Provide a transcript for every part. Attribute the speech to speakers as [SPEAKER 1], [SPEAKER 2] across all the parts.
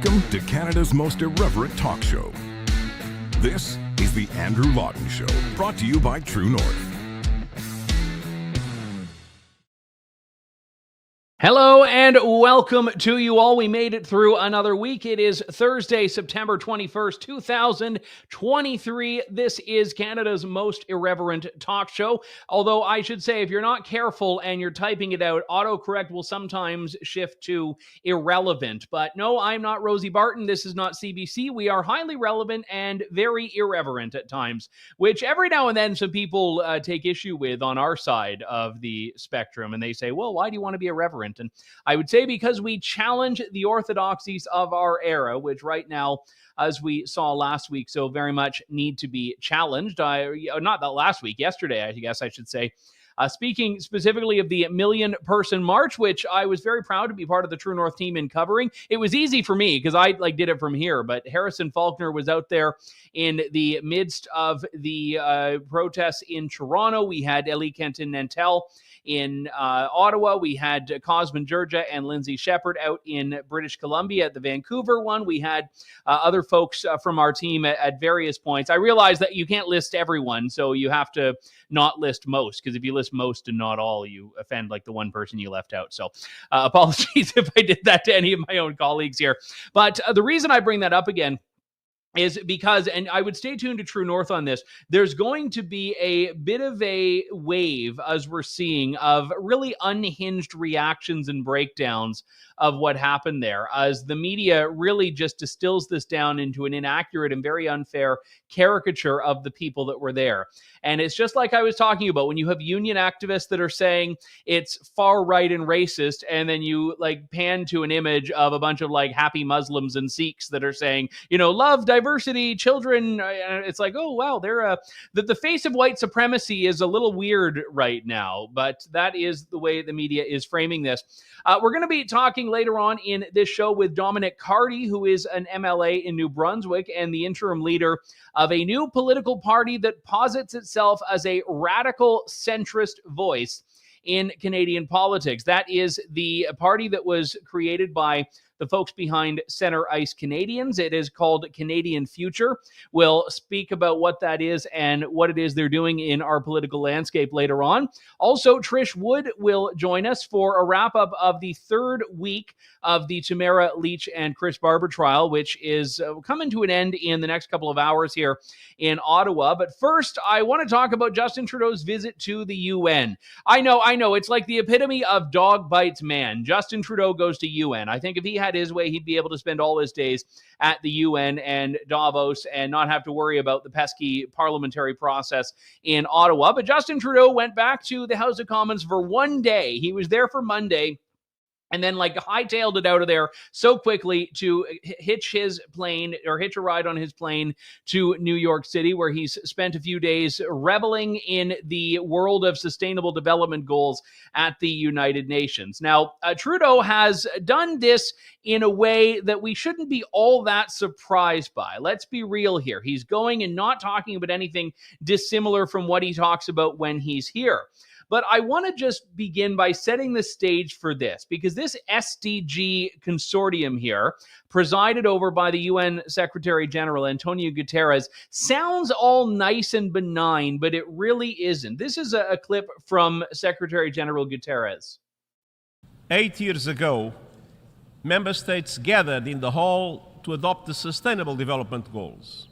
[SPEAKER 1] Welcome to Canada's most irreverent talk show. This is the Andrew Lawton Show, brought to you by True North.
[SPEAKER 2] Hello and welcome to you all. We made it through another week. It is Thursday, September 21st, 2023. This is Canada's most irreverent talk show. Although I should say, if you're not careful and you're typing it out, autocorrect will sometimes shift to irrelevant. But no, I'm not Rosie Barton. This is not CBC. We are highly relevant and very irreverent at times, which every now and then some people take issue with on our side of the spectrum. And they say, well, why do you want to be irreverent? And I would say because we challenge the orthodoxies of our era, which right now, as we saw last week, so very much need to be challenged. Not that last week, yesterday, I guess I should say. Speaking specifically of the Million Person March, which I was very proud to be part of the True North team in covering. It was easy for me because I did it from here, but Harrison Faulkner was out there in the midst of the protests in Toronto. We had Elie Kenton-Nantel in Ottawa. We had Cosmin Dzsurda and Lindsay Shepherd out in British Columbia at the Vancouver one. We had other folks from our team at various points. I realize that you can't list everyone, so you have to not list most, because if you list most and not all, you offend like the one person you left out. So apologies if I did that to any of my own colleagues here. But the reason I bring that up again is because, and I would stay tuned to True North on this, there's going to be a bit of a wave, as we're seeing, of really unhinged reactions and breakdowns of what happened there, as the media really just distills this down into an inaccurate and very unfair caricature of the people that were there. And it's just like I was talking about, when you have union activists that are saying it's far right and racist, and then you pan to an image of a bunch of happy Muslims and Sikhs that are saying, love, diversity, children. It's like, oh, wow, they're the face of white supremacy is a little weird right now, but that is the way the media is framing this. We're going to be talking later on in this show with Dominic Cardy, who is an MLA in New Brunswick and the interim leader of a new political party that posits itself as a radical centrist voice in Canadian politics. That is the party that was created by the folks behind Center Ice Canadians. It is called Canadian Future. We'll speak about what that is and what it is they're doing in our political landscape later on. Also, Trish Wood will join us for a wrap-up of the third week of the Tamara Lich and Barber trial, which is coming to an end in the next couple of hours here in Ottawa. But first, I want to talk about Justin Trudeau's visit to the UN. I know, it's like the epitome of dog bites man. Justin Trudeau goes to UN. I think if he had his way, he'd be able to spend all his days at the UN and Davos and not have to worry about the pesky parliamentary process in Ottawa. But Justin Trudeau went back to the House of Commons for one day. He was there for Monday, and then hightailed it out of there so quickly to hitch a ride on his plane to New York City, where he's spent a few days reveling in the world of sustainable development goals at the United Nations. Now, Trudeau has done this in a way that we shouldn't be all that surprised by. Let's be real here. He's going and not talking about anything dissimilar from what he talks about when he's here. But I want to just begin by setting the stage for this, because this SDG consortium here, presided over by the UN Secretary General Antonio Guterres, sounds all nice and benign, but it really isn't. This is a clip from Secretary General Guterres.
[SPEAKER 3] 8 years ago, member states gathered in the hall to adopt the Sustainable Development Goals.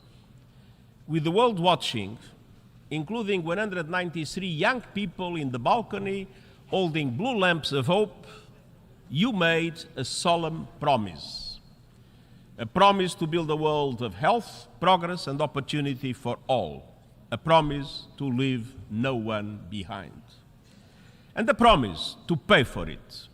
[SPEAKER 3] With the world watching, including 193 young people in the balcony holding blue lamps of hope, you made a solemn promise. A promise to build a world of health, progress, and opportunity for all. A promise to leave no one behind. And a promise to pay for it.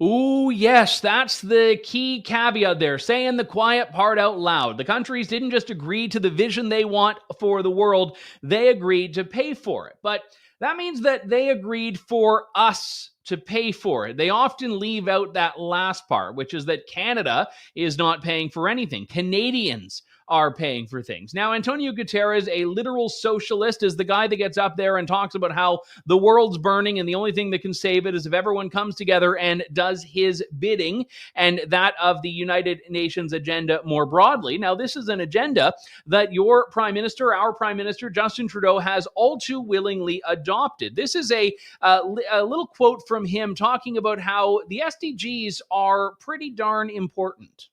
[SPEAKER 2] Ooh, yes, that's the key caveat there, saying the quiet part out loud. The countries didn't just agree to the vision they want for the world, they agreed to pay for it. But that means that they agreed for us to pay for it. They often leave out that last part, which is that Canada is not paying for anything. Canadians are paying for things. Now, Antonio Guterres, a literal socialist, is the guy that gets up there and talks about how the world's burning and the only thing that can save it is if everyone comes together and does his bidding and that of the United Nations agenda more broadly. Now, this is an agenda that your Prime Minister, our Prime Minister, Justin Trudeau, has all too willingly adopted. This is a little quote from him talking about how the SDGs are pretty darn important.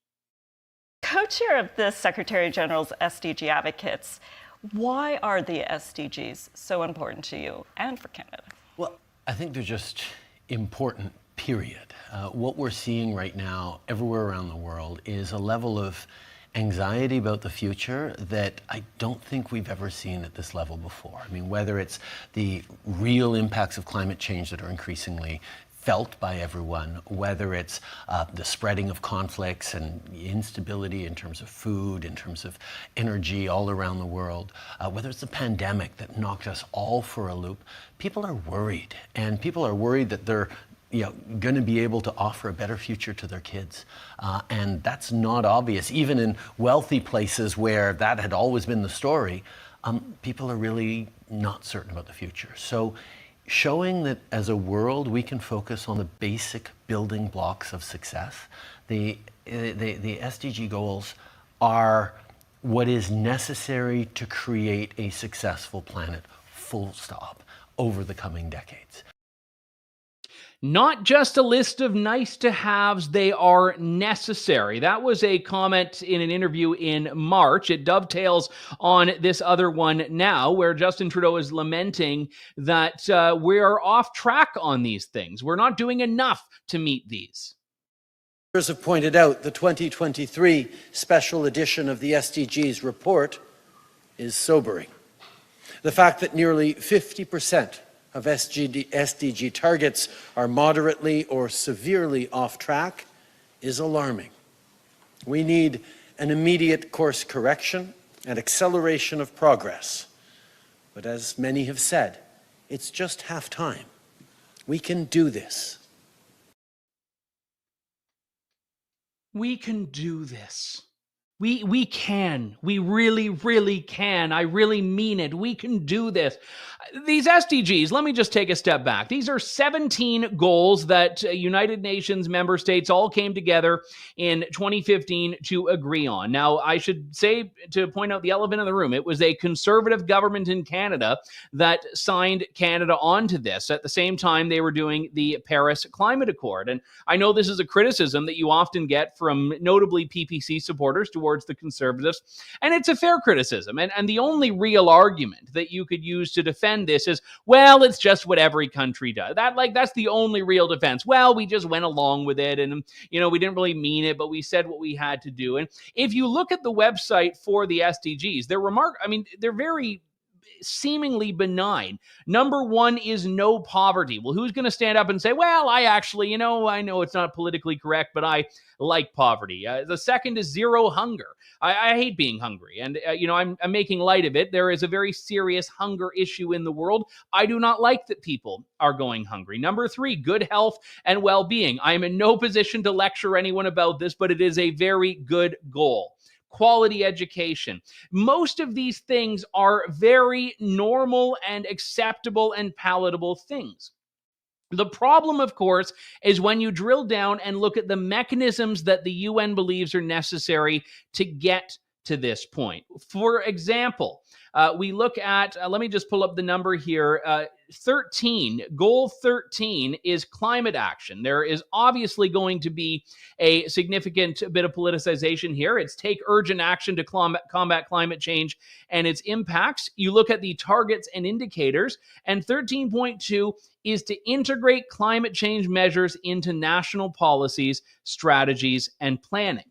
[SPEAKER 4] Co-chair of the Secretary General's SDG advocates, why are the SDGs so important to you and for Canada?
[SPEAKER 5] Well, I think they're just important, period. What we're seeing right now everywhere around the world is a level of anxiety about the future that I don't think we've ever seen at this level before. I mean, whether it's the real impacts of climate change that are increasingly felt by everyone, whether it's the spreading of conflicts and instability in terms of food, in terms of energy all around the world, whether it's the pandemic that knocked us all for a loop, people are worried. And people are worried that they're going to be able to offer a better future to their kids. And that's not obvious. Even in wealthy places where that had always been the story, people are really not certain about the future. So showing that as a world we can focus on the basic building blocks of success. The SDG goals are what is necessary to create a successful planet, full stop, over the coming decades.
[SPEAKER 2] Not just a list of nice to haves, they are necessary. That was a comment in an interview in March. It dovetails on this other one now, where Justin Trudeau is lamenting that we are off track on these things. We're not doing enough to meet these.
[SPEAKER 6] Others have pointed out the 2023 special edition of the SDGs report is sobering. The fact that nearly 50% of SDG targets are moderately or severely off track is alarming. We need an immediate course correction and acceleration of progress. But as many have said, it's just half time. We can do this.
[SPEAKER 2] We can do this. We can. We really, really can. I really mean it. We can do this. These SDGs, let me just take a step back. These are 17 goals that United Nations member states all came together in 2015 to agree on. Now, I should say, to point out the elephant in the room, it was a conservative government in Canada that signed Canada onto this. At the same time, they were doing the Paris Climate Accord. And I know this is a criticism that you often get from notably PPC supporters towards the Conservatives, and it's a fair criticism. And the only real argument that you could use to defend this is, well, it's just what every country does. That's the only real defense. Well, we just went along with it, and we didn't really mean it, but we said what we had to do. And if you look at the website for the SDGs, they're very seemingly benign. Number one is no poverty. Well, who's going to stand up and say, well, I actually, I know it's not politically correct, but I like poverty. The second is zero hunger. I hate being hungry. And, I'm making light of it. There is a very serious hunger issue in the world. I do not like that people are going hungry. Number three, good health and well-being. I am in no position to lecture anyone about this, but it is a very good goal. Quality education. Most of these things are very normal and acceptable and palatable things. The problem, of course, is when you drill down and look at the mechanisms that the UN believes are necessary to get to this point. For example, we look at, let me just pull up the number here, 13, goal 13 is climate action. There is obviously going to be a significant bit of politicization here. It's take urgent action to combat climate change and its impacts. You look at the targets and indicators, and 13.2 is to integrate climate change measures into national policies, strategies, and planning.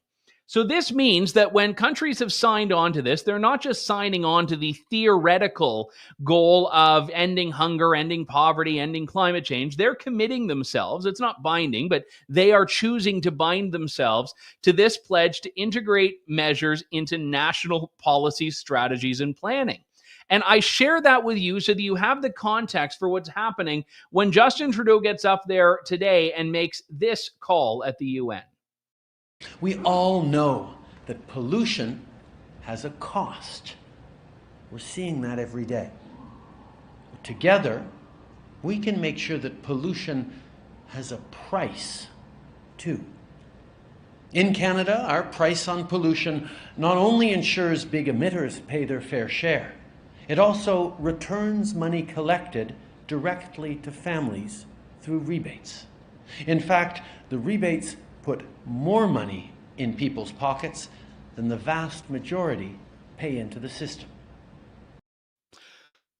[SPEAKER 2] So this means that when countries have signed on to this, they're not just signing on to the theoretical goal of ending hunger, ending poverty, ending climate change. They're committing themselves. It's not binding, but they are choosing to bind themselves to this pledge to integrate measures into national policies, strategies, and planning. And I share that with you so that you have the context for what's happening when Justin Trudeau gets up there today and makes this call at the UN.
[SPEAKER 6] We all know that pollution has a cost. We're seeing that every day. Together, we can make sure that pollution has a price, too. In Canada, our price on pollution not only ensures big emitters pay their fair share, it also returns money collected directly to families through rebates. In fact, the rebates put more money in people's pockets than the vast majority pay into the system.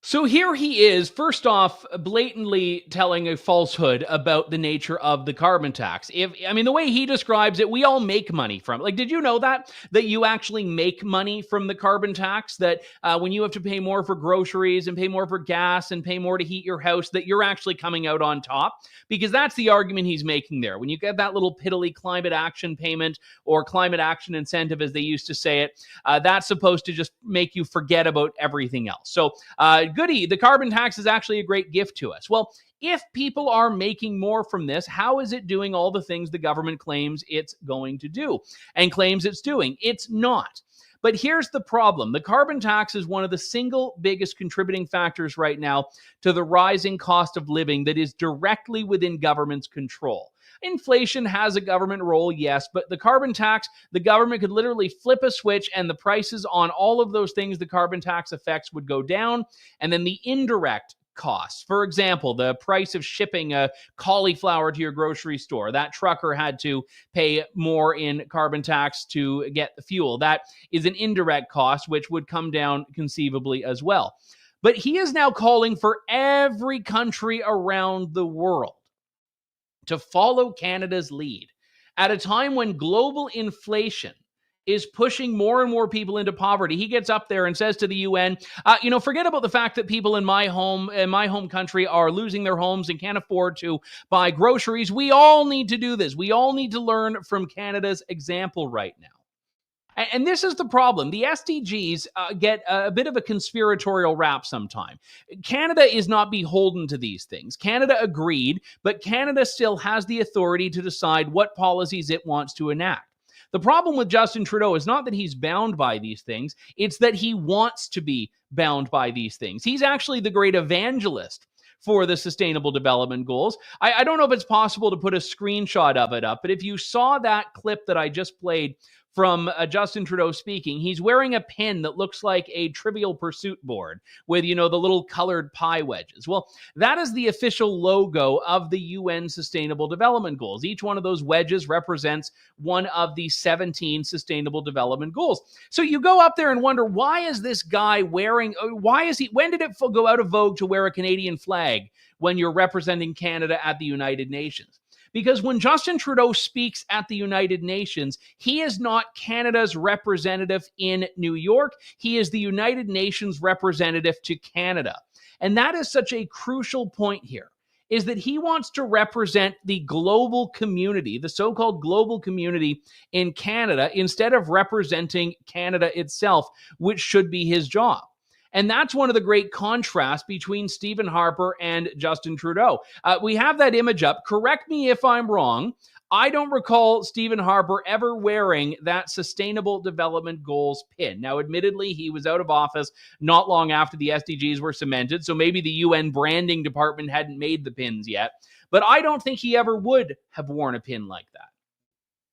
[SPEAKER 2] So here he is, first off, blatantly telling a falsehood about the nature of the carbon tax. The way he describes it, we all make money from it. Like, did you know that you actually make money from the carbon tax? That when you have to pay more for groceries and pay more for gas and pay more to heat your house, that you're actually coming out on top? Because that's the argument he's making there. When you get that little piddly climate action payment or climate action incentive, as they used to say it, that's supposed to just make you forget about everything else. So, goody, the carbon tax is actually a great gift to us. Well, if people are making more from this, how is it doing all the things the government claims it's going to do and claims it's doing? It's not. But here's the problem. The carbon tax is one of the single biggest contributing factors right now to the rising cost of living that is directly within government's control. Inflation has a government role, yes, but the carbon tax, the government could literally flip a switch and the prices on all of those things the carbon tax affects would go down. And then the indirect costs, for example, the price of shipping a cauliflower to your grocery store, that trucker had to pay more in carbon tax to get the fuel. That is an indirect cost, which would come down conceivably as well. But he is now calling for every country around the world to follow Canada's lead at a time when global inflation is pushing more and more people into poverty. He gets up there and says to the UN, forget about the fact that people in my home country are losing their homes and can't afford to buy groceries. We all need to do this. We all need to learn from Canada's example right now. And this is the problem. The SDGs get a bit of a conspiratorial rap sometime. Canada is not beholden to these things. Canada agreed, but Canada still has the authority to decide what policies it wants to enact. The problem with Justin Trudeau is not that he's bound by these things, it's that he wants to be bound by these things. He's actually the great evangelist for the Sustainable Development Goals. I don't know if it's possible to put a screenshot of it up, but if you saw that clip that I just played from Justin Trudeau speaking, he's wearing a pin that looks like a Trivial Pursuit board with, the little colored pie wedges. Well, that is the official logo of the UN Sustainable Development Goals. Each one of those wedges represents one of the 17 Sustainable Development Goals. So you go up there and wonder, why is this guy when did it go out of vogue to wear a Canadian flag when you're representing Canada at the United Nations? Because when Justin Trudeau speaks at the United Nations, he is not Canada's representative in New York. He is the United Nations representative to Canada. And that is such a crucial point here, is that he wants to represent the global community, the so-called global community in Canada, instead of representing Canada itself, which should be his job. And that's one of the great contrasts between Stephen Harper and Justin Trudeau. We have that image up. Correct me if I'm wrong. I don't recall Stephen Harper ever wearing that Sustainable Development Goals pin. Now, admittedly, he was out of office not long after the SDGs were cemented, so maybe the UN branding department hadn't made the pins yet. But I don't think he ever would have worn a pin like that.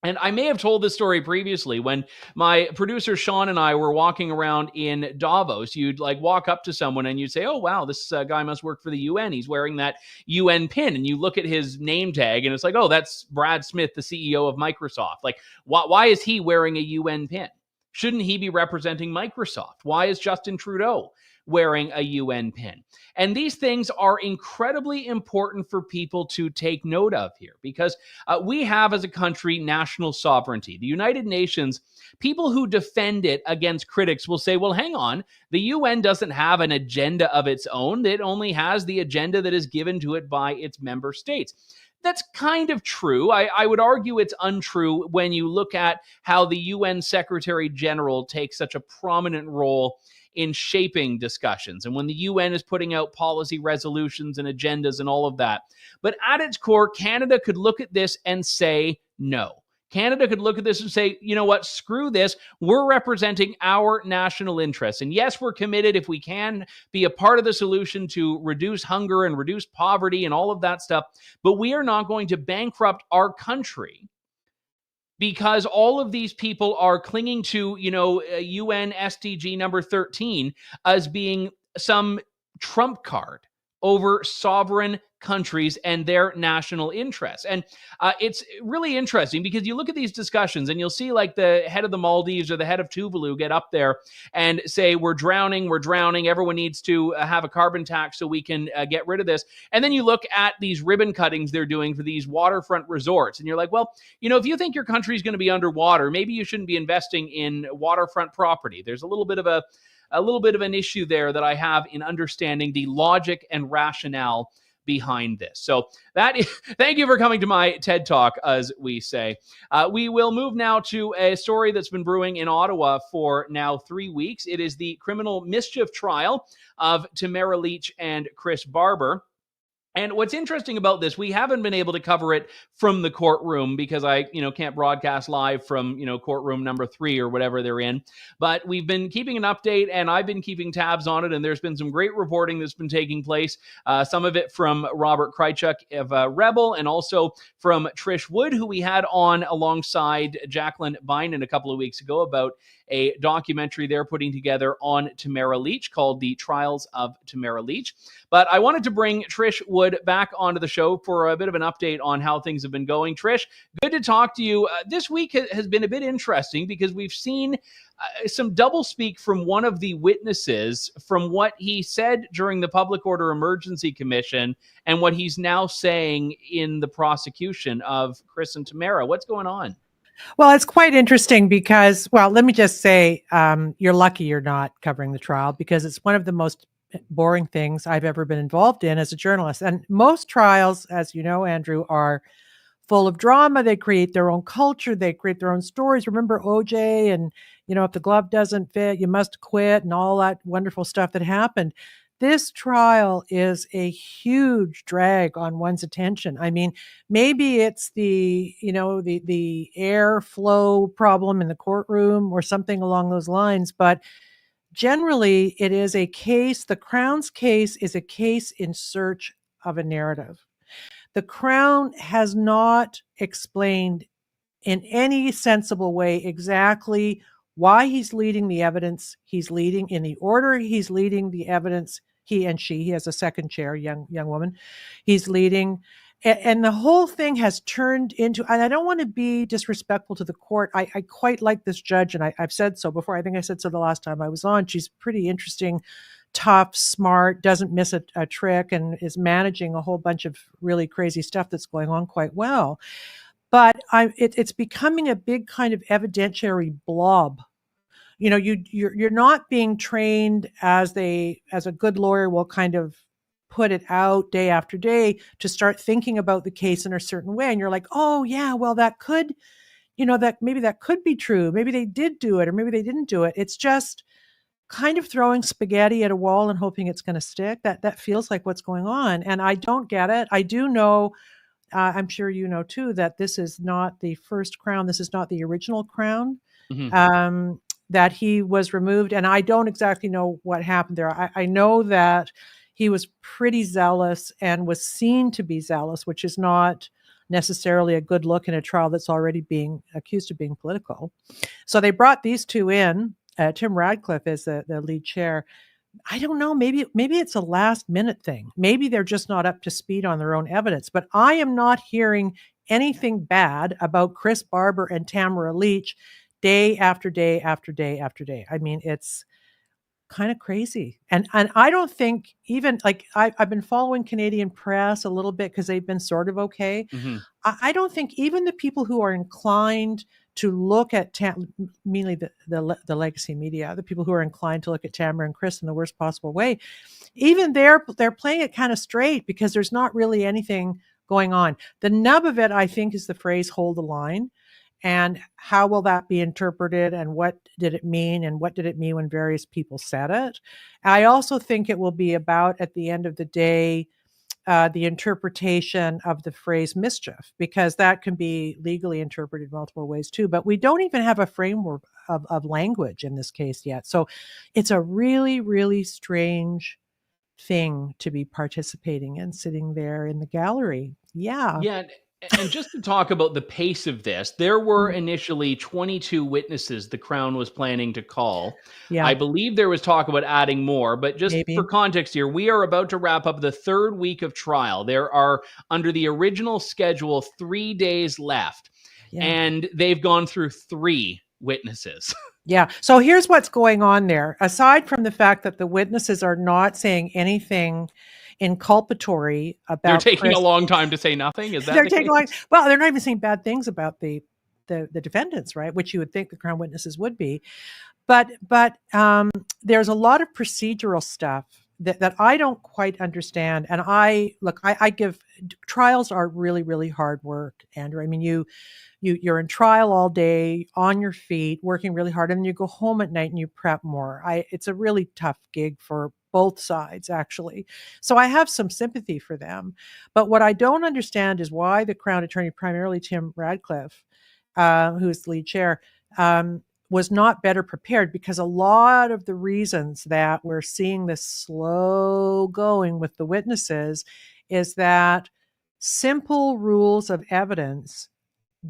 [SPEAKER 2] And I may have told this story previously when my producer Sean and I were walking around in Davos. You'd walk up to someone and you'd say, oh, wow, this guy must work for the UN. He's wearing that UN pin. And you look at his name tag and it's like, oh, that's Brad Smith, the CEO of Microsoft. Why is he wearing a UN pin? Shouldn't he be representing Microsoft? Why is Justin Trudeau wearing a UN pin? And these things are incredibly important for people to take note of here, because we have as a country national sovereignty. The United Nations, people who defend it against critics will say, well, hang on, the UN doesn't have an agenda of its own. It only has the agenda that is given to it by its member states. That's kind of true. I would argue it's untrue when you look at how the UN Secretary General takes such a prominent role in shaping discussions, and when the UN is putting out policy resolutions and agendas and all of that. But at its core, Canada could look at this and say no. Canada could look at this and say, you know what, screw this. We're representing our national interests. And yes, we're committed, if we can, be a part of the solution to reduce hunger and reduce poverty and all of that stuff. But we are not going to bankrupt our country because all of these people are clinging to, UN SDG number 13 as being some trump card over sovereign countries and their national interests. And it's really interesting because you look at these discussions and you'll see like the head of the Maldives or the head of Tuvalu get up there and say, we're drowning, everyone needs to have a carbon tax so we can get rid of this. And then you look at these ribbon cuttings they're doing for these waterfront resorts and you're like, well, if you think your country is going to be underwater, maybe you shouldn't be investing in waterfront property. There's a little bit of an issue there that I have in understanding the logic and rationale behind this. So thank you for coming to my TED Talk, as we say. We will move now to a story that's been brewing in Ottawa for now 3 weeks. It is the criminal mischief trial of Tamara Lich and Chris Barber. And what's interesting about this, we haven't been able to cover it from the courtroom because I, can't broadcast live from, courtroom number 3 or whatever they're in. But we've been keeping an update and I've been keeping tabs on it. And there's been some great reporting that's been taking place. Some of it from Robert Krychuk of Rebel and also from Trish Wood, who we had on alongside Jacqueline Bynan a couple of weeks ago about a documentary they're putting together on Tamara Lich called The Trials of Tamara Lich. But I wanted to bring Trish Wood back onto the show for a bit of an update on how things have been going. Trish, good to talk to you. This week has been a bit interesting because we've seen some doublespeak from one of the witnesses from what he said during the Public Order Emergency Commission and what he's now saying in the prosecution of Chris and Tamara. What's going on?
[SPEAKER 7] Well, it's quite interesting because, let me just say, you're lucky you're not covering the trial because it's one of the most boring things I've ever been involved in as a journalist. And most trials, as you know, Andrew, are full of drama. They create their own culture. They create their own stories. Remember OJ and, if the glove doesn't fit, you must quit and all that wonderful stuff that happened. This trial is a huge drag on one's attention. I mean, maybe it's the airflow problem in the courtroom or something along those lines, but generally it is a case. The Crown's case is a case in search of a narrative. The Crown has not explained in any sensible way exactly why he's leading the evidence. He's leading in the order he's leading the evidence. He has a second chair, young woman. He's leading. And the whole thing has turned into, and I don't want to be disrespectful to the court. I quite like this judge, and I've said so before. I think I said so the last time I was on. She's pretty interesting, tough, smart, doesn't miss a trick, and is managing a whole bunch of really crazy stuff that's going on quite well. But it's becoming a big kind of evidentiary blob. You're not being trained as a good lawyer will kind of put it out day after day to start thinking about the case in a certain way. And you're like, oh yeah, well that could, that could be true. Maybe they did do it or maybe they didn't do it. It's just kind of throwing spaghetti at a wall and hoping it's going to stick. That feels like what's going on. And I don't get it. I do know, I'm sure you know too, that this is not the first Crown. This is not the original Crown. Mm-hmm. That he was removed. And I don't exactly know what happened there. I know that he was pretty zealous and was seen to be zealous, which is not necessarily a good look in a trial that's already being accused of being political. So they brought these two in. Tim Radcliffe is the lead chair. I don't know, maybe it's a last minute thing. Maybe they're just not up to speed on their own evidence, but I am not hearing anything bad about Chris Barber and Tamara Lich day after day after day after day. I mean, it's kind of crazy. And I don't think even like I've been following Canadian press a little bit because they've been sort of okay. Mm-hmm. I don't think even the people who are inclined to look at mainly the legacy media, the people who are inclined to look at Tamara and Chris in the worst possible way, even they're playing it kind of straight because there's not really anything going on. The nub of it, I think, is the phrase "hold the line." And how will that be interpreted? And what did it mean? And what did it mean when various people said it? I also think it will be about, at the end of the day, the interpretation of the phrase mischief, because that can be legally interpreted multiple ways too. But we don't even have a framework of language in this case yet. So it's a really, really strange thing to be participating in, sitting there in the gallery. Yeah.
[SPEAKER 2] Yeah. And just to talk about the pace of this, there were initially 22 witnesses the Crown was planning to call.
[SPEAKER 7] Yeah.
[SPEAKER 2] I believe there was talk about adding more, but just
[SPEAKER 7] Maybe.
[SPEAKER 2] for context here, we are about to wrap up the third week of trial. There are, under the original schedule, 3 days left, and they've gone through 3 witnesses.
[SPEAKER 7] Yeah. So here's what's going on there. Aside from the fact that the witnesses are not saying anything inculpatory about
[SPEAKER 2] They're taking
[SPEAKER 7] Chris,
[SPEAKER 2] a long time to say nothing. Is that
[SPEAKER 7] they're
[SPEAKER 2] the
[SPEAKER 7] taking
[SPEAKER 2] case?
[SPEAKER 7] well, they're not even saying bad things about the defendants, right? Which you would think the Crown witnesses would be. But there's a lot of procedural stuff that I don't quite understand. And I give trials are really, really hard work, Andrew. I mean, you're in trial all day on your feet, working really hard, and then you go home at night and you prep more. It's a really tough gig for both sides, actually. So I have some sympathy for them. But what I don't understand is why the Crown Attorney, primarily Tim Radcliffe, who's the lead chair, was not better prepared, because a lot of the reasons that we're seeing this slow going with the witnesses is that simple rules of evidence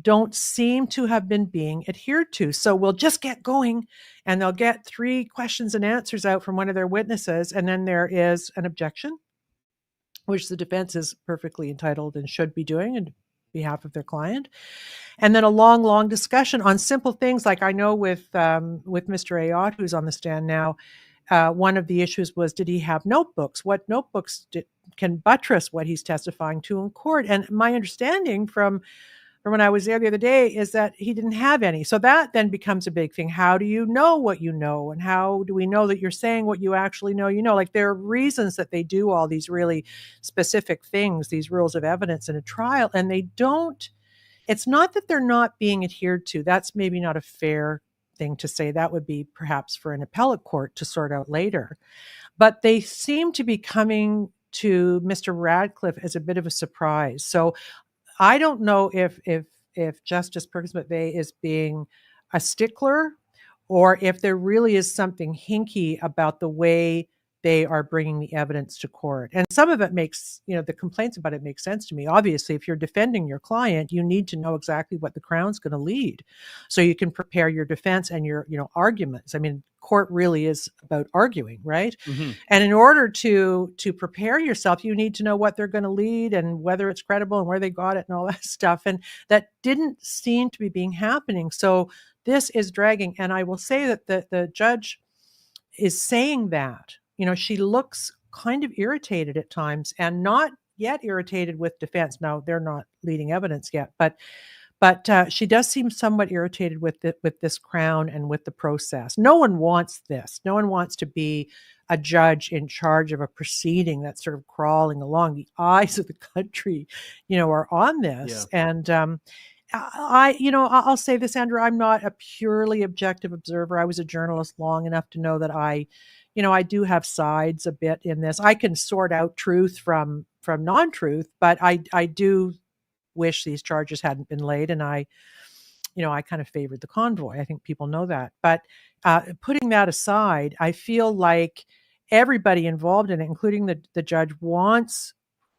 [SPEAKER 7] don't seem to have been being adhered to. So we'll just get going and they'll get 3 questions and answers out from one of their witnesses, and then there is an objection, which the defense is perfectly entitled and should be doing on behalf of their client. And then a long, long discussion on simple things. Like I know with Mr. Ayotte, who's on the stand now, one of the issues was, did he have notebooks? What notebooks can buttress what he's testifying to in court? And my understanding from when I was there the other day is that he didn't have any. So that then becomes a big thing. How do you know what you know? And how do we know that you're saying what you actually know? You know, like there are reasons that they do all these really specific things, these rules of evidence in a trial, and they don't, it's not that they're not being adhered to. That's maybe not a fair thing to say. That would be perhaps for an appellate court to sort out later. But they seem to be coming to Mr. Radcliffe as a bit of a surprise. So I don't know if Justice Perkins McVeigh is being a stickler, or if there really is something hinky about the way they are bringing the evidence to court. And some of it makes, the complaints about it make sense to me. Obviously, if you're defending your client, you need to know exactly what the Crown's going to lead, so you can prepare your defense and your, arguments. I mean, court really is about arguing, right? Mm-hmm. And in order to prepare yourself, you need to know what they're going to lead and whether it's credible and where they got it and all that stuff. And that didn't seem to be being happening. So this is dragging. And I will say that the judge is saying that, she looks kind of irritated at times, and not yet irritated with defense. Now, they're not leading evidence yet, but she does seem somewhat irritated with this Crown and with the process. No one wants this. No one wants to be a judge in charge of a proceeding that's sort of crawling along. The eyes of the country, are on this. Yeah. And I'll say this, Andrew, I'm not a purely objective observer. I was a journalist long enough to know that I do have sides a bit in this. I can sort out truth from non-truth, but I do wish these charges hadn't been laid. And I kind of favored the convoy. I think people know that. But putting that aside, I feel like everybody involved in it, including the judge, wants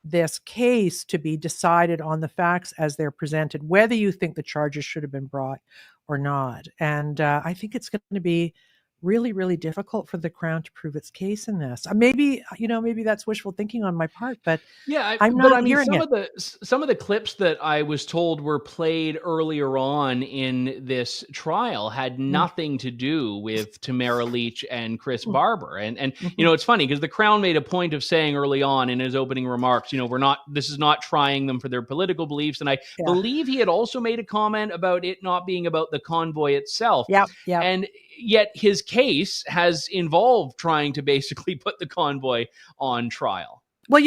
[SPEAKER 7] this case to be decided on the facts as they're presented, whether you think the charges should have been brought or not. And I think it's going to be really, really difficult for the Crown to prove its case in this. Maybe that's wishful thinking on my part, but
[SPEAKER 2] yeah,
[SPEAKER 7] I'm not hearing
[SPEAKER 2] some of the clips that I was told were played earlier on in this trial had nothing to do with Tamara Lich and Chris Barber. And it's funny because the Crown made a point of saying early on in his opening remarks, this is not trying them for their political beliefs. And I believe he had also made a comment about it not being about the convoy itself.
[SPEAKER 7] Yeah.
[SPEAKER 2] And yet his case has involved trying to basically put the convoy on trial.
[SPEAKER 7] Well,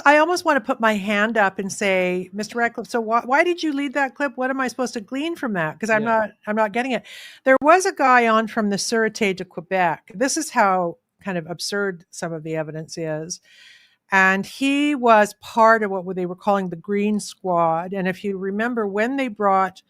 [SPEAKER 7] I almost want to put my hand up and say, Mr. Radcliffe, so why did you lead that clip? What am I supposed to glean from that? Because I'm not getting it. There was a guy on from the Sûreté de Quebec. This is how kind of absurd some of the evidence is. And he was part of what they were calling the Green Squad. And if you remember, when they brought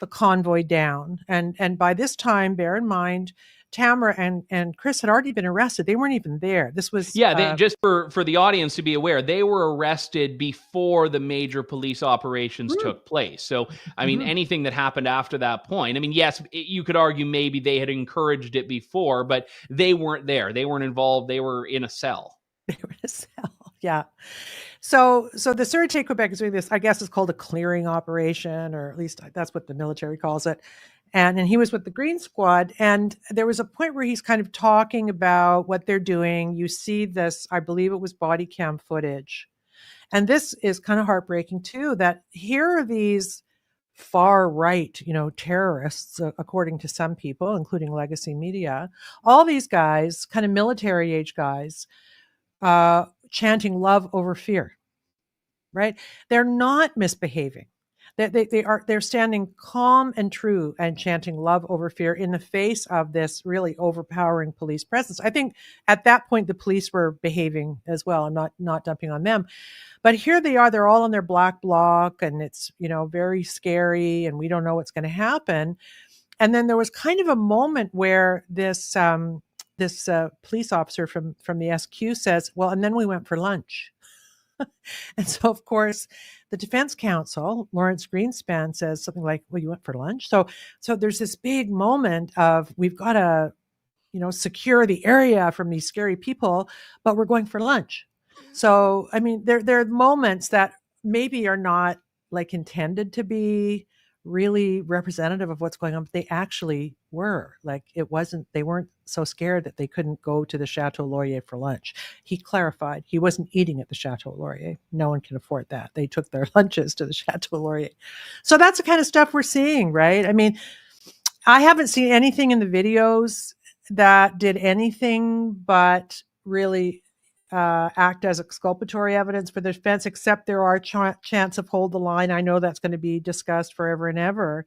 [SPEAKER 7] the convoy down, and by this time, bear in mind, Tamara and Chris had already been arrested. They weren't even there. This was
[SPEAKER 2] just for the audience to be aware, they were arrested before the major police operations took place. So, I mean, anything that happened after that point, I mean, yes, you could argue maybe they had encouraged it before, but they weren't there. They weren't involved. They were in a cell.
[SPEAKER 7] They were in a cell. Yeah. So the Sûreté Quebec is doing this, I guess it's called a clearing operation, or at least that's what the military calls it. And he was with the Green Squad. And there was a point where he's kind of talking about what they're doing. You see this, I believe it was body cam footage. And this is kind of heartbreaking too, that here are these far right, terrorists, according to some people, including legacy media, all these guys, kind of military age guys, chanting love over fear, right? They're not misbehaving. They're standing calm and true and chanting love over fear in the face of this really overpowering police presence. I think at that point, the police were behaving as well. I'm not dumping on them. But here they are, they're all on their black bloc, and it's, very scary, and we don't know what's going to happen. And then there was kind of a moment where this police officer from the SQ says, well, and then we went for lunch. And so, of course, the defense counsel, Lawrence Greenspan, says something like, well, you went for lunch? So there's this big moment of, we've got to, secure the area from these scary people, but we're going for lunch. So, I mean, there are moments that maybe are not like intended to be really representative of what's going on, but they actually were. Like, they weren't so scared that they couldn't go to the Chateau Laurier for lunch. He clarified he wasn't eating at the Chateau Laurier. No one can afford that. They took their lunches to the Chateau Laurier. So that's the kind of stuff we're seeing, right? I mean, I haven't seen anything in the videos that did anything but really act as exculpatory evidence for the defense, except there are chants of hold the line. I know that's going to be discussed forever and ever,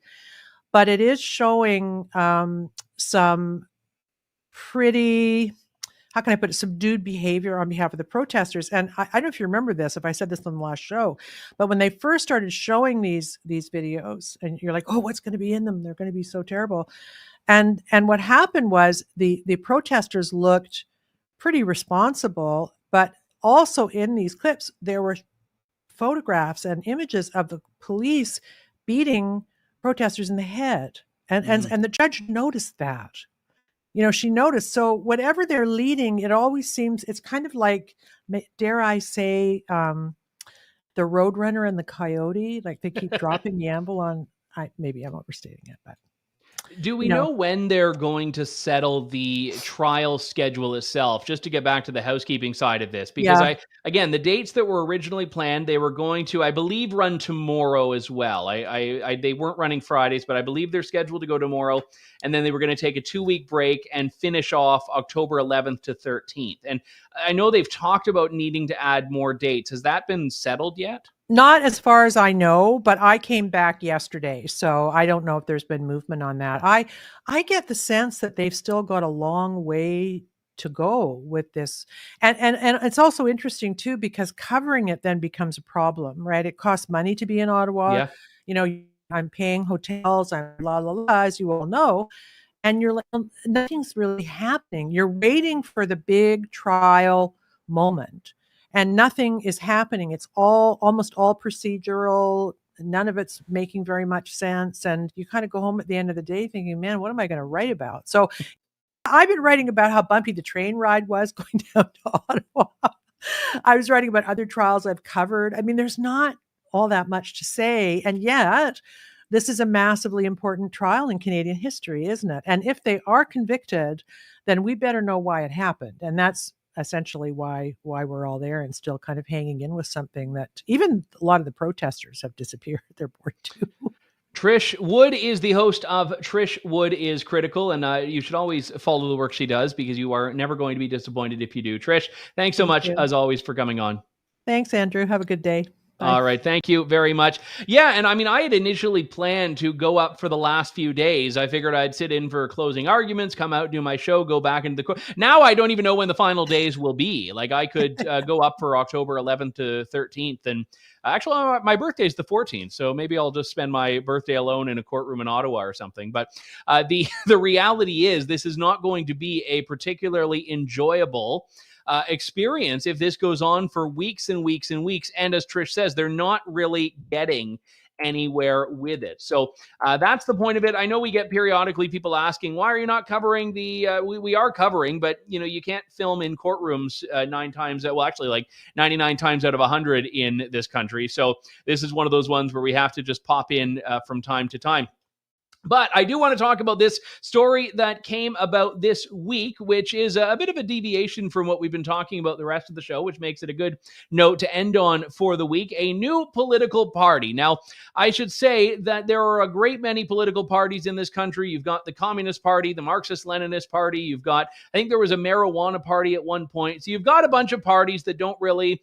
[SPEAKER 7] but it is showing some pretty, how can I put it, subdued behavior on behalf of the protesters. And I don't know if you remember this, if I said this on the last show, but when they first started showing these videos, and you're like, oh, what's going to be in them? They're going to be so terrible. And what happened was the protesters looked pretty responsible, but also in these clips, there were photographs and images of the police beating protesters in the head. And the judge noticed that. She noticed. So whatever they're leading, it always seems, it's kind of like, dare I say, the Roadrunner and the Coyote, like they keep dropping the anvil on, maybe I'm overstating it, but.
[SPEAKER 2] Do we know when they're going to settle the trial schedule itself? Just to get back to the housekeeping side of this, because again, the dates that were originally planned, they were going to, I believe, run tomorrow as well. They weren't running Fridays, but I believe they're scheduled to go tomorrow, and then they were going to take a 2-week break and finish off October 11th to 13th. And I know they've talked about needing to add more dates. Has that been settled yet?
[SPEAKER 7] Not as far as I know, but I came back yesterday, so I don't know if there's been movement on that. I get the sense that they've still got a long way to go with this. And it's also interesting too, because covering it then becomes a problem, right? It costs money to be in Ottawa.
[SPEAKER 2] Yeah.
[SPEAKER 7] I'm paying hotels, I'm as you all know, and you're like, nothing's really happening. You're waiting for the big trial moment. And nothing is happening. It's almost all procedural. None of it's making very much sense. And you kind of go home at the end of the day thinking, man, what am I going to write about? So I've been writing about how bumpy the train ride was going down to Ottawa. I was writing about other trials I've covered. I mean, there's not all that much to say. And yet, this is a massively important trial in Canadian history, isn't it? And if they are convicted, then we better know why it happened. And that's essentially why we're all there and still kind of hanging in with something that even a lot of the protesters have disappeared. They're bored too.
[SPEAKER 2] Trish Wood is the host of Trish Wood is Critical, and you should always follow the work she does because you are never going to be disappointed if you do. Trish, thanks so much, as always, for coming on.
[SPEAKER 7] Thanks, Andrew. Have a good day.
[SPEAKER 2] All right. Thank you very much. Yeah. And I mean, I had initially planned to go up for the last few days. I figured I'd sit in for closing arguments, come out, do my show, go back into the court. Now I don't even know when the final days will be. Like I could go up for October 11th to 13th. And actually, my birthday is the 14th. So maybe I'll just spend my birthday alone in a courtroom in Ottawa or something. But the reality is this is not going to be a particularly enjoyable experience if this goes on for weeks and weeks and weeks. And as Trish says, they're not really getting anywhere with it. So that's the point of it. I know we get periodically people asking, why are you not covering the, we are covering, but you can't film in courtrooms 9 times, well, actually like 99 times out of 100 in this country. So this is one of those ones where we have to just pop in from time to time. But I do want to talk about this story that came about this week, which is a bit of a deviation from what we've been talking about the rest of the show, which makes it a good note to end on for the week. A new political party. Now, I should say that there are a great many political parties in this country. You've got the Communist Party, the Marxist-Leninist Party. You've got, I think there was a marijuana party at one point. So you've got a bunch of parties that don't really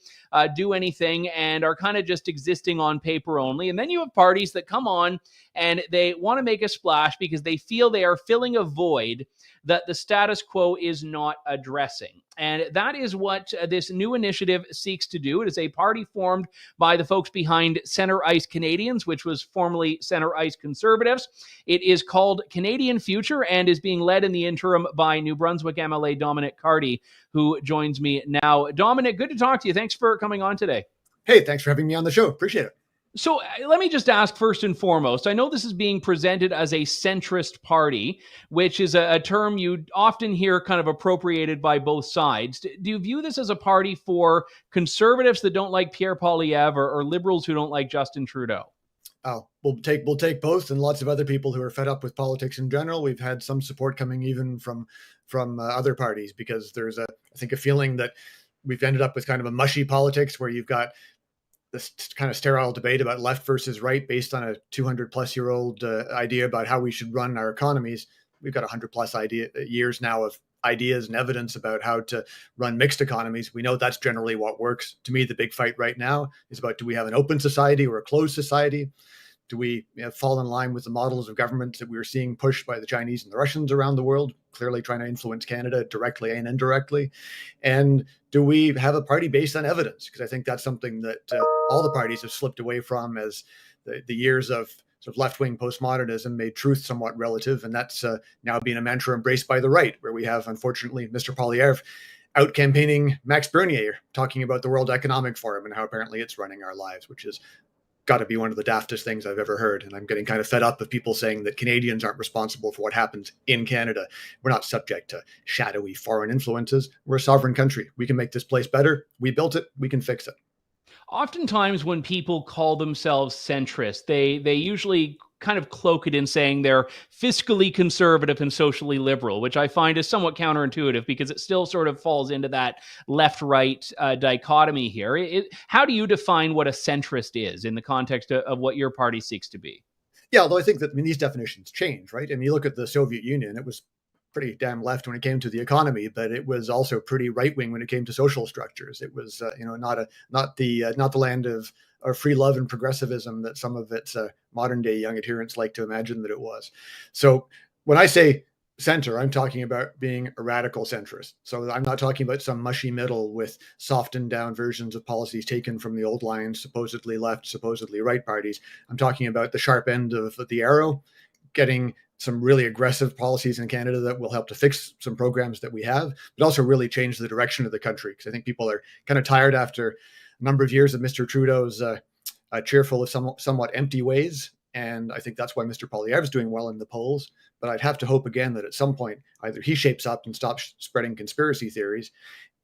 [SPEAKER 2] do anything and are kind of just existing on paper only. And then you have parties that come on and they want to make a splash because they feel they are filling a void that the status quo is not addressing. And that is what this new initiative seeks to do. It is a party formed by the folks behind Center Ice Canadians, which was formerly Center Ice Conservatives. It is called Canadian Future and is being led in the interim by New Brunswick MLA Dominic Cardy, who joins me now. Dominic, good to talk to you. Thanks for coming on today.
[SPEAKER 8] Hey, thanks for having me on the show. Appreciate it.
[SPEAKER 2] So let me just ask first and foremost, I know this is being presented as a centrist party, which is a term you often hear kind of appropriated by both sides. Do you view this as a party for conservatives that don't like Pierre Poilievre or liberals who don't like Justin Trudeau?
[SPEAKER 8] Oh, we'll take both, and lots of other people who are fed up with politics in general. We've had some support coming even from other parties, because there's I think a feeling that we've ended up with kind of a mushy politics where you've got this kind of sterile debate about left versus right based on a 200-plus-year-old idea about how we should run our economies. We've got 100-plus years now of ideas and evidence about how to run mixed economies. We know that's generally what works. To me, the big fight right now is about, do we have an open society or a closed society? Do we fall in line with the models of government that we were seeing pushed by the Chinese and the Russians around the world, clearly trying to influence Canada directly and indirectly? And do we have a party based on evidence? Because I think that's something that all the parties have slipped away from as the years of sort of left-wing postmodernism made truth somewhat relative. And that's now being a mantra embraced by the right, where we have, unfortunately, Mr. Poilievre out campaigning Max Bernier, talking about the World Economic Forum and how apparently it's running our lives, which is got to be one of the daftest things I've ever heard. And I'm getting kind of fed up of people saying that Canadians aren't responsible for what happens in Canada. We're not subject to shadowy foreign influences. We're a sovereign country. We can make this place better. We built it. We can fix it.
[SPEAKER 2] Oftentimes when people call themselves centrist, they usually kind of cloak it in saying they're fiscally conservative and socially liberal, which I find is somewhat counterintuitive because it still sort of falls into that left-right dichotomy here. How do you define what a centrist is in the context of what your party seeks to be?
[SPEAKER 8] Yeah, although I think that these definitions change, right? I mean, you look at the Soviet Union, it was pretty damn left when it came to the economy, but it was also pretty right-wing when it came to social structures. It was, not the land of free love and progressivism that some of its modern-day young adherents like to imagine that it was. So when I say center, I'm talking about being a radical centrist. So I'm not talking about some mushy middle with softened down versions of policies taken from the old lines, supposedly left, supposedly right parties. I'm talking about the sharp end of the arrow, getting some really aggressive policies in Canada that will help to fix some programs that we have, but also really change the direction of the country. Because I think people are kind of tired after a number of years of Mr. Trudeau's cheerful of somewhat empty ways. And I think that's why Mr. Poilievre is doing well in the polls. But I'd have to hope again that at some point, either he shapes up and stops spreading conspiracy theories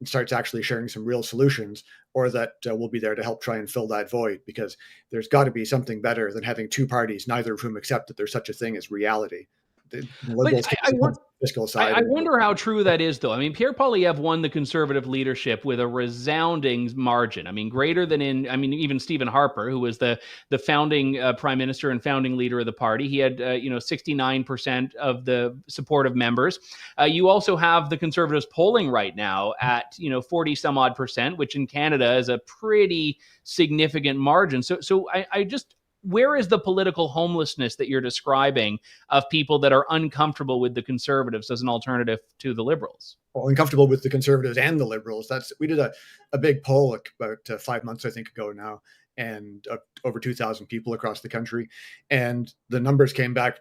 [SPEAKER 8] and starts actually sharing some real solutions, or that we'll be there to help try and fill that void, because there's got to be something better than having two parties, neither of whom accept that there's such a thing as reality. the Liberals take the fiscal side.
[SPEAKER 2] I wonder how true that is, though. I mean, Pierre Poilievre won the Conservative leadership with a resounding margin. I mean, greater than even Stephen Harper, who was the founding prime minister and founding leader of the party. He had 69% of the support of members. You also have the Conservatives polling right now at 40 some odd percent, which in Canada is a pretty significant margin. So I just, where is the political homelessness that you're describing of people that are uncomfortable with the Conservatives as an alternative to the Liberals?
[SPEAKER 8] Well, uncomfortable with the Conservatives and the Liberals. We did a big poll about 5 months, I think, ago now, and over 2,000 people across the country. And the numbers came back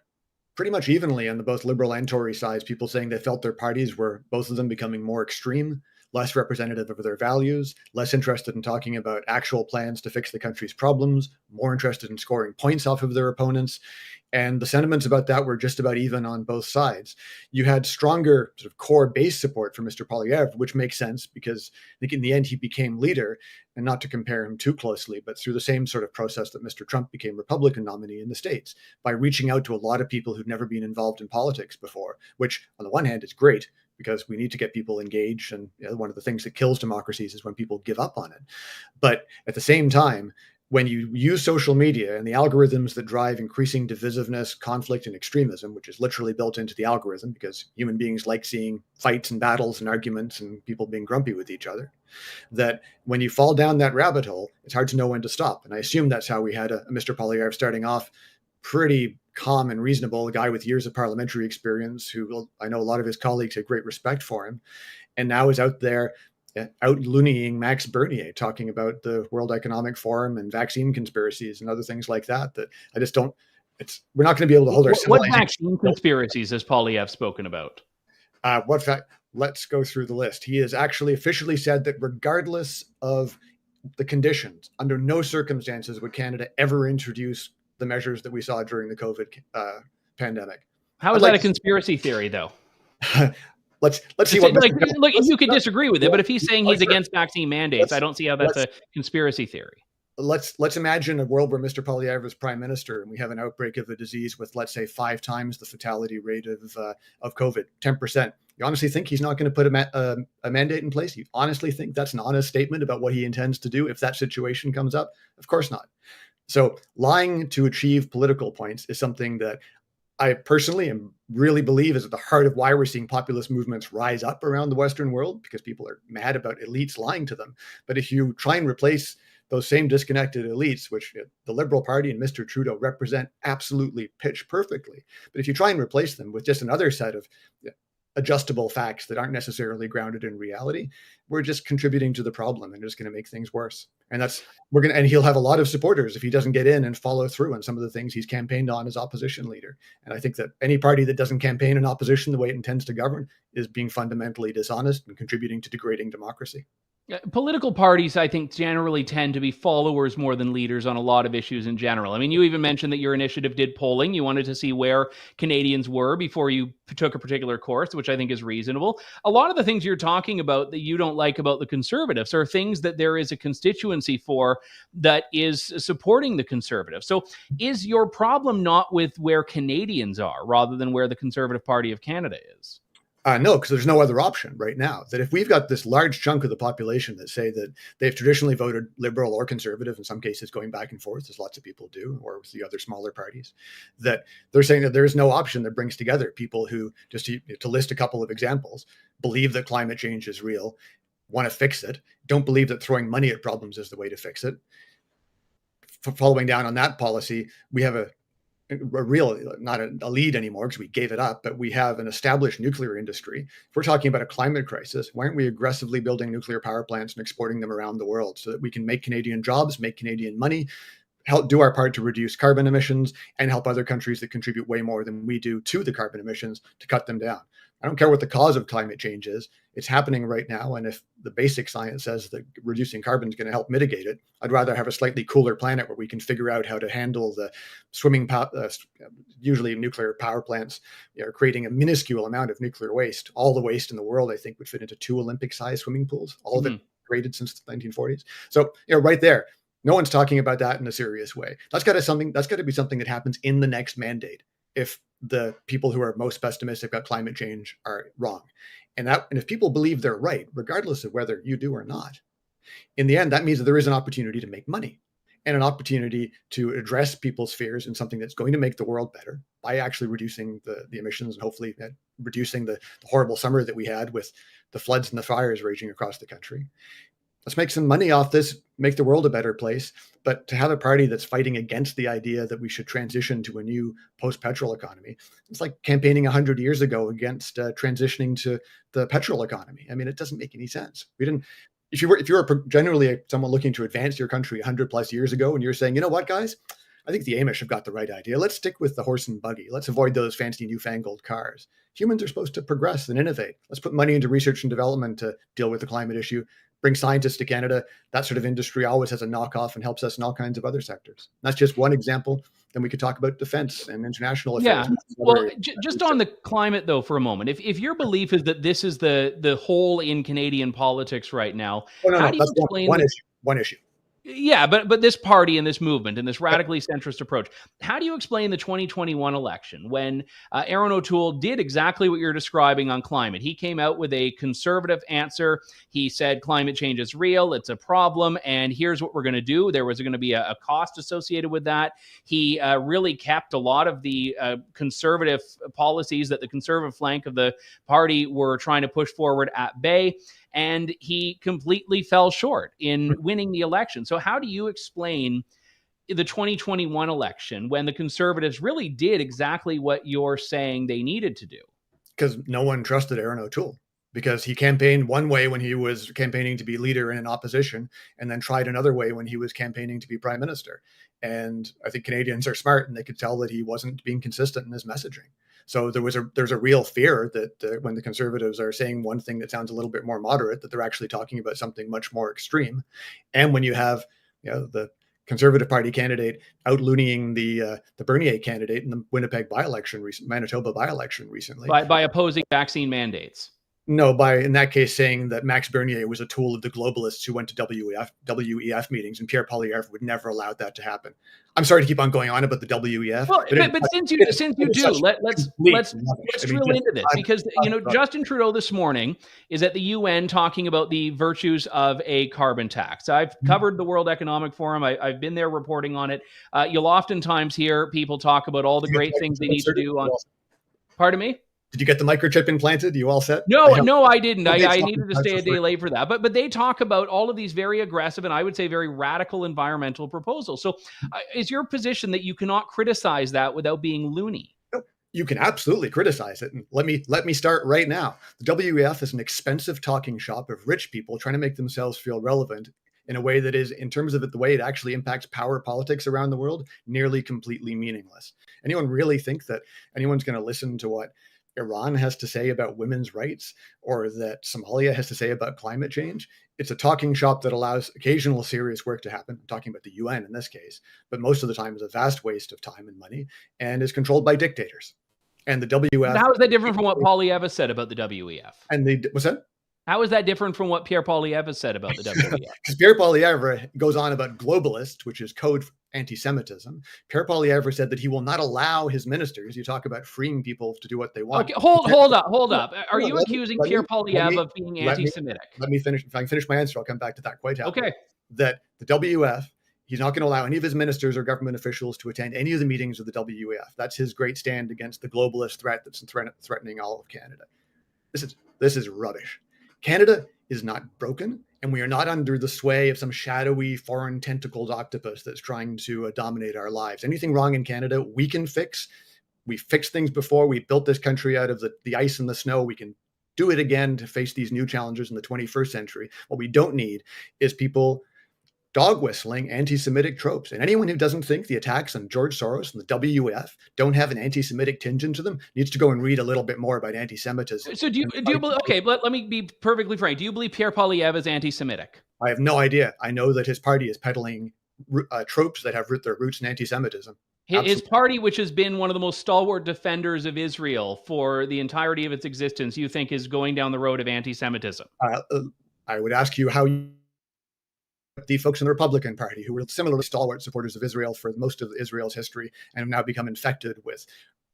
[SPEAKER 8] pretty much evenly on the both Liberal and Tory sides, people saying they felt their parties were, both of them, becoming more extreme, less representative of their values, less interested in talking about actual plans to fix the country's problems, more interested in scoring points off of their opponents. And the sentiments about that were just about even on both sides. You had stronger sort of core base support for Mr. Poilievre, which makes sense because I think in the end he became leader, and not to compare him too closely, but through the same sort of process that Mr. Trump became Republican nominee in the States, by reaching out to a lot of people who'd never been involved in politics before, which on the one hand is great because we need to get people engaged. And one of the things that kills democracies is when people give up on it. But at the same time, when you use social media and the algorithms that drive increasing divisiveness, conflict, and extremism, which is literally built into the algorithm because human beings like seeing fights and battles and arguments and people being grumpy with each other, that when you fall down that rabbit hole, it's hard to know when to stop. And I assume that's how we had a Mr. Poilievre starting off pretty calm and reasonable, a guy with years of parliamentary experience who I know a lot of his colleagues had great respect for him, and now is out there out-loonying Max Bernier, talking about the World Economic Forum and vaccine conspiracies and other things like that, that I just don't, we're not going to be able to hold our
[SPEAKER 2] What vaccine conspiracies has Poilievre spoken about?
[SPEAKER 8] Let's go through the list. He has actually officially said that regardless of the conditions, under no circumstances would Canada ever introduce the measures that we saw during the COVID pandemic.
[SPEAKER 2] How is that a conspiracy theory, though?
[SPEAKER 8] Let's see what.
[SPEAKER 2] Look, you could disagree with it, but if he's saying he's against vaccine mandates, I don't see how that's a conspiracy theory.
[SPEAKER 8] Let's imagine a world where Mr. Poilievre is prime minister and we have an outbreak of a disease with, let's say, 5 times the fatality rate of COVID, 10%. You honestly think he's not going to put a mandate in place? You honestly think that's an honest statement about what he intends to do if that situation comes up? Of course not. So lying to achieve political points is something that I personally really believe is at the heart of why we're seeing populist movements rise up around the Western world, because people are mad about elites lying to them. But if you try and replace those same disconnected elites, which the Liberal Party and Mr. Trudeau represent absolutely pitch perfectly, but if you try and replace them with just another set of adjustable facts that aren't necessarily grounded in reality, we're just contributing to the problem and just going to make things worse. And and he'll have a lot of supporters if he doesn't get in and follow through on some of the things he's campaigned on as opposition leader. And I think that any party that doesn't campaign in opposition the way it intends to govern is being fundamentally dishonest and contributing to degrading democracy.
[SPEAKER 2] Political parties, I think, generally tend to be followers more than leaders on a lot of issues in general. I mean, you even mentioned that your initiative did polling. You wanted to see where Canadians were before you took a particular course, which I think is reasonable. A lot of the things you're talking about that you don't like about the Conservatives are things that there is a constituency for that is supporting the Conservatives. So is your problem not with where Canadians are rather than where the Conservative Party of Canada is?
[SPEAKER 8] No, because there's no other option right now. That if we've got this large chunk of the population that say that they've traditionally voted Liberal or Conservative, in some cases going back and forth, as lots of people do, or with the other smaller parties, that they're saying that there is no option that brings together people who, just to list a couple of examples, believe that climate change is real, want to fix it, don't believe that throwing money at problems is the way to fix it. Following down on that policy, we have a real, not a lead anymore because we gave it up, but we have an established nuclear industry. If we're talking about a climate crisis, why aren't we aggressively building nuclear power plants and exporting them around the world so that we can make Canadian jobs, make Canadian money, help do our part to reduce carbon emissions, and help other countries that contribute way more than we do to the carbon emissions to cut them down? I don't care what the cause of climate change is. It's happening right now. And if the basic science says that reducing carbon is going to help mitigate it, I'd rather have a slightly cooler planet where we can figure out how to handle the usually nuclear power plants are creating a minuscule amount of nuclear waste. All the waste in the world, I think, would fit into 2 Olympic-sized swimming pools, all of it created since the 1940s. So, right there, no one's talking about that in a serious way. That's got to be something that happens in the next mandate. if the people who are most pessimistic about climate change are wrong. And if people believe they're right, regardless of whether you do or not, in the end, that means that there is an opportunity to make money and an opportunity to address people's fears in something that's going to make the world better by actually reducing the emissions and hopefully reducing the horrible summer that we had with the floods and the fires raging across the country. Let's make some money off this, make the world a better place. But to have a party that's fighting against the idea that we should transition to a new post-petrol economy, it's like campaigning 100 years ago against transitioning to the petrol economy. I mean, it doesn't make any sense. We didn't. If you were generally someone looking to advance your country 100 plus years ago, and you're saying, you know what, guys, I think the Amish have got the right idea. Let's stick with the horse and buggy. Let's avoid those fancy newfangled cars. Humans are supposed to progress and innovate. Let's put money into research and development to deal with the climate issue. Bring scientists to Canada. That sort of industry always has a knockoff and helps us in all kinds of other sectors. That's just one example. Then we could talk about defense and international affairs.
[SPEAKER 2] Yeah. Well, just on the climate, though, for a moment, if your belief is that this is the hole in Canadian politics right now, how do you explain
[SPEAKER 8] one issue?
[SPEAKER 2] Yeah, but this party and this movement and this radically centrist approach, how do you explain the 2021 election when Aaron O'Toole did exactly what you're describing on climate? He came out with a conservative answer. He said climate change is real, it's a problem, and here's what we're going to do. There was going to be a cost associated with that. He really kept a lot of the conservative policies that the conservative flank of the party were trying to push forward at bay. And he completely fell short in winning the election. So how do you explain the 2021 election when the Conservatives really did exactly what you're saying they needed to do?
[SPEAKER 8] Because no one trusted Aaron O'Toole, because he campaigned one way when he was campaigning to be leader in an opposition, and then tried another way when he was campaigning to be prime minister. And I think Canadians are smart, and they could tell that he wasn't being consistent in his messaging. So there's a real fear that when the Conservatives are saying one thing that sounds a little bit more moderate, that they're actually talking about something much more extreme. And when you have the Conservative Party candidate out-loonying the Bernier candidate in the Winnipeg Manitoba by-election recently.
[SPEAKER 2] By opposing vaccine mandates.
[SPEAKER 8] No, in that case saying that Max Bernier was a tool of the globalists who went to WEF meetings, and Pierre Poilievre would never allow that to happen. I'm sorry to keep on going on about the WEF.
[SPEAKER 2] Well, but since you do, let's drill into this, because Justin Trudeau this morning is at the UN talking about the virtues of a carbon tax. I've covered the World Economic Forum. I've been there reporting on it. You'll oftentimes hear people talk about all the great things they need to do on. Pardon me?
[SPEAKER 8] Did you get the microchip implanted? You all set?
[SPEAKER 2] No, I didn't. I needed to stay a day late for that. But they talk about all of these very aggressive and I would say very radical environmental proposals. So is your position that you cannot criticize that without being loony?
[SPEAKER 8] No, you can absolutely criticize it. And let me start right now. The WEF is an expensive talking shop of rich people trying to make themselves feel relevant in a way that is, in terms of the way it actually impacts power politics around the world, nearly completely meaningless. Anyone really think that anyone's going to listen to what Iran has to say about women's rights, or that Somalia has to say about climate change? It's a talking shop that allows occasional serious work to happen. I'm talking about the UN in this case, but most of the time is a vast waste of time and money and is controlled by dictators. And the WEF.
[SPEAKER 2] How is that different from what Poilievre said about the WEF?
[SPEAKER 8] What's that?
[SPEAKER 2] How is that different from what Pierre Poilievre said about the WEF?
[SPEAKER 8] Because Pierre Poilievre goes on about globalist, which is code for anti-Semitism. Pierre Poilievre said that he will not allow his ministers, you talk about freeing people to do what they want.
[SPEAKER 2] Okay, hold up. Are you accusing Pierre Poilievre of being anti-Semitic?
[SPEAKER 8] Let me finish. If I can finish my answer, I'll come back to that quite happily.
[SPEAKER 2] Okay.
[SPEAKER 8] That the WEF, he's not going to allow any of his ministers or government officials to attend any of the meetings of the WEF. That's his great stand against the globalist threat that's threatening all of Canada. This is rubbish. Canada is not broken, and we are not under the sway of some shadowy foreign tentacled octopus that's trying to dominate our lives. Anything wrong in Canada, we can fix. We fixed things before. We built this country out of the ice and the snow. We can do it again to face these new challenges in the 21st century. What we don't need is people dog whistling anti-Semitic tropes. And anyone who doesn't think the attacks on George Soros and the WEF don't have an anti-Semitic tinge into them needs to go and read a little bit more about anti-Semitism.
[SPEAKER 2] So do you believe, okay, let me be perfectly frank. Do you believe Pierre Poilievre is anti-Semitic?
[SPEAKER 8] I have no idea. I know that his party is peddling tropes that have their roots in anti-Semitism.
[SPEAKER 2] His party, which has been one of the most stalwart defenders of Israel for the entirety of its existence, you think is going down the road of anti-Semitism?
[SPEAKER 8] I would ask you how the folks in the Republican Party, who were similarly stalwart supporters of Israel for most of Israel's history and have now become infected with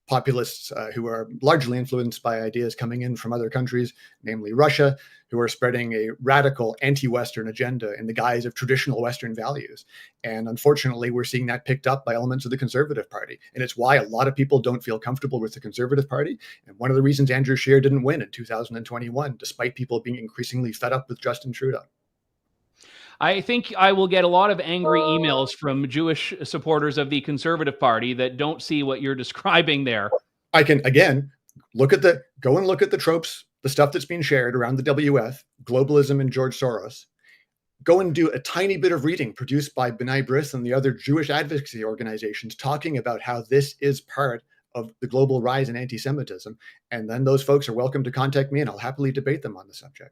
[SPEAKER 8] populists who are largely influenced by ideas coming in from other countries, namely Russia, who are spreading a radical anti-Western agenda in the guise of traditional Western values. And unfortunately, we're seeing that picked up by elements of the Conservative Party. And it's why a lot of people don't feel comfortable with the Conservative Party. And one of the reasons Andrew Scheer didn't win in 2021, despite people being increasingly fed up with Justin Trudeau.
[SPEAKER 2] I think I will get a lot of angry emails from Jewish supporters of the Conservative Party that don't see what you're describing there.
[SPEAKER 8] I can, again, go and look at the tropes, the stuff that's being shared around the WF, globalism and George Soros. Go and do a tiny bit of reading produced by B'nai B'rith and the other Jewish advocacy organizations talking about how this is part of the global rise in anti-Semitism. And then those folks are welcome to contact me and I'll happily debate them on the subject.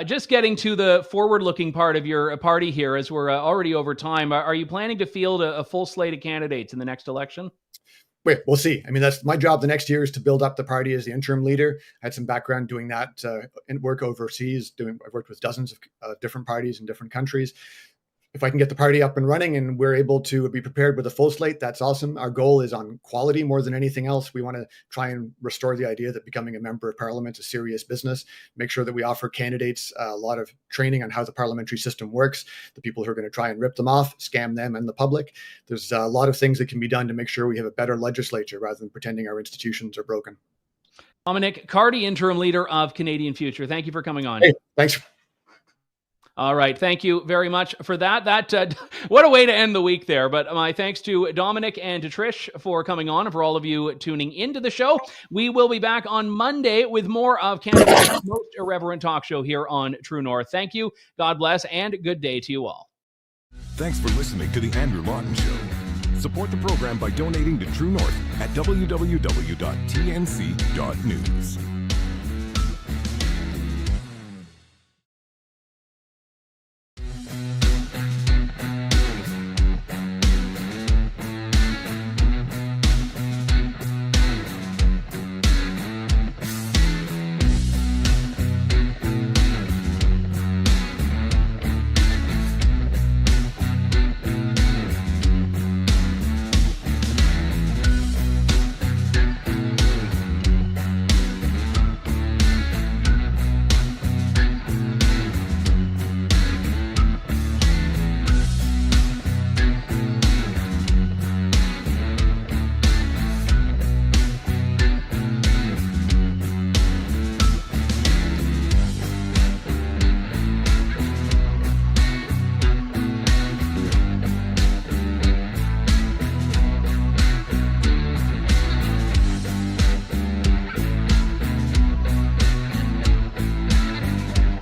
[SPEAKER 2] Just getting to the forward-looking part of your party here, as we're already over time, are you planning to field a full slate of candidates in the next election?
[SPEAKER 8] We'll see. I mean, that's my job the next year, is to build up the party as the interim leader. I had some background doing that and work overseas. I've worked with dozens of different parties in different countries. If I can get the party up and running and we're able to be prepared with a full slate, that's awesome. Our goal is on quality more than anything else. We want to try and restore the idea that becoming a member of parliament is serious business, make sure that we offer candidates a lot of training on how the parliamentary system works, the people who are going to try and rip them off, scam them and the public. There's a lot of things that can be done to make sure we have a better legislature rather than pretending our institutions are broken.
[SPEAKER 2] Dominic Cardy, interim leader of Canadian Future. Thank you for coming on.
[SPEAKER 8] Hey, thanks.
[SPEAKER 2] All right. Thank you very much for that. What a way to end the week there. But my thanks to Dominic and to Trish for coming on and for all of you tuning into the show. We will be back on Monday with more of Canada's most irreverent talk show here on True North. Thank you. God bless and good day to you all.
[SPEAKER 1] Thanks for listening to The Andrew Lawton Show. Support the program by donating to True North at www.tnc.news.